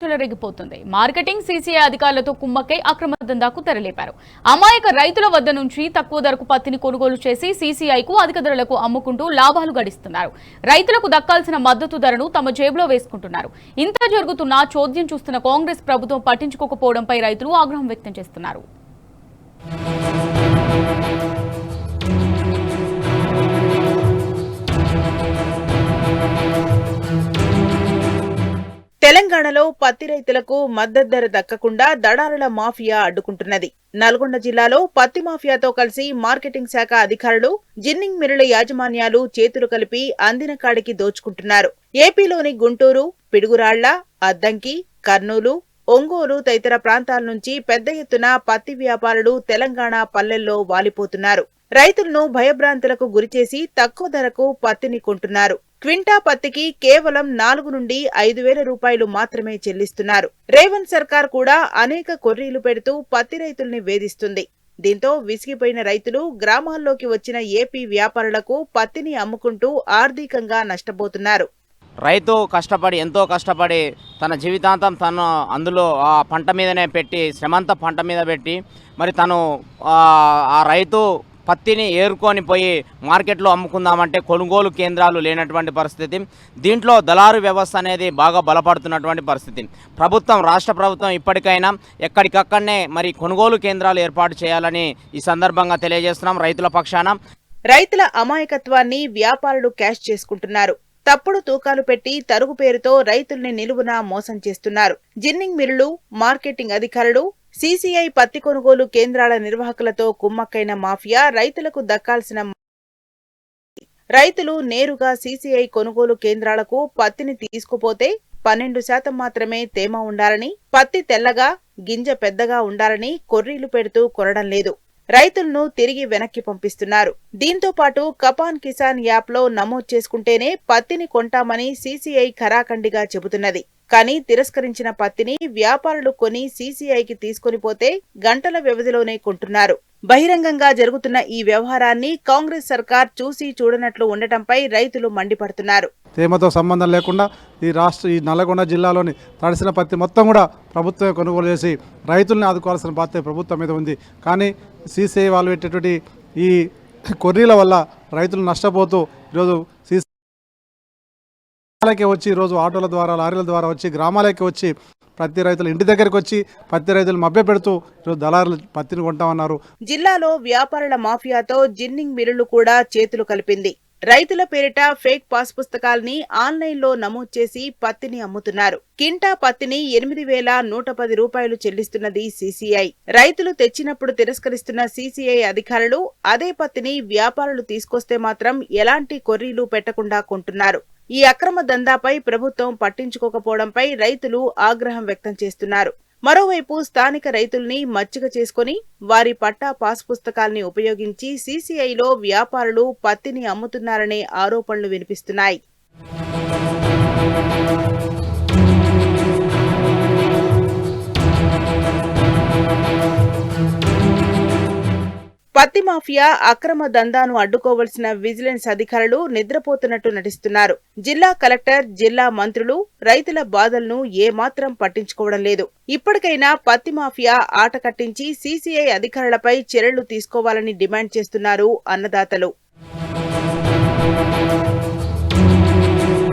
చెలరేగిపోతుంది. Marketing CCI అధికారులతో కుమ్మక్కై అక్రమ దందాకు తెరలేపారు. అమాయక రైతుల వద్ద నుంచి తక్కువ ధరకు పత్తిని కొనుగోలు చేసి సీసీఐకు అధిక ధరలకు అమ్ముకుంటూ లాభాలు గడిస్తున్నారు. రైతులకు దక్కాల్సిన మద్దతు ధరను తమ జేబులో వేసుకుంటున్నారు. ఇంత జరుగుతున్నా చోద్యం చూస్తున్న కాంగ్రెస్ ప్రభుత్వం పట్టించుకోకపోవడంపై రైతులు ఆగ్రహం వ్యక్తం చేస్తున్నారు. తెలంగాణలో పత్తి రైతులకు మద్దతు ధర దక్కకుండా దళారుల మాఫియా అడ్డుకుంటున్నది. నల్గొండ జిల్లాలో పత్తి మాఫియాతో కలిసి మార్కెటింగ్ శాఖ అధికారులు, జిన్నింగ్ మిల్లుల యాజమాన్యాలు చేతులు కలిపి అందిన కాడికి దోచుకుంటున్నారు. ఏపీలోని గుంటూరు, పిడుగురాళ్ల, అద్దంకి, కర్నూలు, ఒంగోలు తదితర ప్రాంతాల నుంచి పెద్ద ఎత్తున పత్తి వ్యాపారులు తెలంగాణ పల్లెల్లో వాలిపోతున్నారు. రైతులను భయభ్రాంతులకు గురిచేసి తక్కువ ధరకు పత్తిని కొంటున్నారు. క్వింటా పత్తికి కేవలం 4 నుండి 5,000 రూపాయలు మాత్రమే చెల్లిస్తున్నారు. రేవంత్ సర్కార్ కూడా అనేక కొర్రీలు పెడుతూ పత్తి రైతుల్ని వేధిస్తుంది. దీంతో విసిగిపోయిన రైతులు గ్రామాల్లోకి వచ్చిన ఏపీ వ్యాపారులకు పత్తిని అమ్ముకుంటూ ఆర్థికంగా నష్టపోతున్నారు. రైతు కష్టపడి ఎంతో కష్టపడి తన జీవితాంతం తను అందులో ఆ పంట మీదనే పెట్టి శ్రమంతా పంట మీద పెట్టి మరి తను ఆ రైతు పత్తిని ఏరుకొని పోయి మార్కెట్లో అమ్ముకుందామంటే కొనుగోలు కేంద్రాలు లేనటువంటి పరిస్థితి. దీంట్లో దళారు వ్యవస్థ అనేది బాగా బలపడుతున్నటువంటి పరిస్థితి. రాష్ట్ర ప్రభుత్వం ఇప్పటికైనా ఎక్కడికక్కడనే మరి కొనుగోలు కేంద్రాలు ఏర్పాటు చేయాలని ఈ సందర్భంగా తెలియజేస్తున్నాం. రైతుల పక్షాన రైతుల అమాయకత్వాన్ని వ్యాపారులు క్యాష్ చేసుకుంటున్నారు. తప్పుడు తూకాలు పెట్టి తరుగు పేరుతో రైతుల్ని నిలువునా మోసం చేస్తున్నారు. జిన్నింగ్ మిల్లులు, మార్కెటింగ్ అధికారులు, సీసీఐ పత్తి కొనుగోలు కేంద్రాల నిర్వాహకులతో కుమ్మక్కైన మాఫియా రైతులకు దక్కాల్సిన రైతులు నేరుగా సీసీఐ కొనుగోలు కేంద్రాలకు పత్తిని తీసుకుపోతే 12% మాత్రమే తేమ ఉండాలని, పత్తి తెల్లగా గింజ పెద్దగా ఉండాలని కొర్రీలు పెడుతూ కొనడం లేదు. రైతులను తిరిగి వెనక్కి పంపిస్తున్నారు. దీంతో పాటు కపాన్ కిసాన్ యాప్లో నమోదు చేసుకుంటేనే పత్తిని కొంటామని సీసీఐ ఖరాఖండిగా చెబుతున్నది. కానీ తిరస్కరించిన పత్తిని వ్యాపారులు కొని సీసీఐకి తీసుకొని పోతే గంటల వ్యవధిలోనే కొంటున్నారు. బహిరంగంగా జరుగుతున్న ఈ వ్యవహారాన్ని కాంగ్రెస్ సర్కార్ చూసి చూడనట్లు ఉండటంపై రైతులు మండిపడుతున్నారు. తేమతో సంబంధం లేకుండా ఈ నల్గొండ జిల్లాలోని తడిసిన పత్తి మొత్తం కూడా ప్రభుత్వమే కొనుగోలు చేసి రైతుల్ని ఆదుకోవాల్సిన బాధ్యత ప్రభుత్వం మీద ఉంది. కానీ సీసీఐ వాళ్ళు పెట్టేటువంటి ఈ కొర్రీల వల్ల రైతులు నష్టపోతూ ఈరోజు వచ్చి ఈరోజు ఆటోల ద్వారా, లారీల ద్వారా వచ్చి గ్రామాలకి వచ్చి పత్తి రైతులు ఇంటి దగ్గరికి వచ్చి పత్తి రైతులు మభ్య పెడుతూ ఈరోజు దళారులు పత్తిని కొంటామన్నారు. జిల్లాలో వ్యాపారుల మాఫియాతో జిన్నింగ్ మిల్లులు కూడా చేతులు కలిపింది. రైతుల పేరిట ఫేక్ పాస్ పుస్తకాల్ని ఆన్లైన్లో నమోదు చేసి పత్తిని అమ్ముతున్నారు. కింటా పత్తిని 8,110 రూపాయలు చెల్లిస్తున్నది సీసీఐ. రైతులు తెచ్చినప్పుడు తిరస్కరిస్తున్న సీసీఐ అధికారులు అదే పత్తిని వ్యాపారులు తీసుకొస్తే మాత్రం ఎలాంటి కొర్రీలు పెట్టకుండా కొంటున్నారు. ఈ అక్రమ దందాపై ప్రభుత్వం పట్టించుకోకపోవడంపై రైతులు ఆగ్రహం వ్యక్తం చేస్తున్నారు. మరోవైపు స్థానిక రైతుల్ని మచ్చిక చేసుకుని వారి పట్టా పాస్ పుస్తకాల్ని ఉపయోగించి సీసీఐలో వ్యాపారులు పత్తిని అమ్ముతున్నారనే ఆరోపణలు వినిపిస్తున్నాయి. పత్తి మాఫియా అక్రమ దందాను అడ్డుకోవలసిన విజిలెన్స్ అధికారులు నిద్రపోతున్నట్టు నటిస్తున్నారు. జిల్లా కలెక్టర్, జిల్లా మంత్రులు రైతుల బాధలను ఏమాత్రం పట్టించుకోవడం లేదు. ఇప్పటికైనా పత్తి మాఫియా ఆట కట్టించి సీసీఐ అధికారులపై చర్యలు తీసుకోవాలని డిమాండ్ చేస్తున్నారు అన్నదాతలు.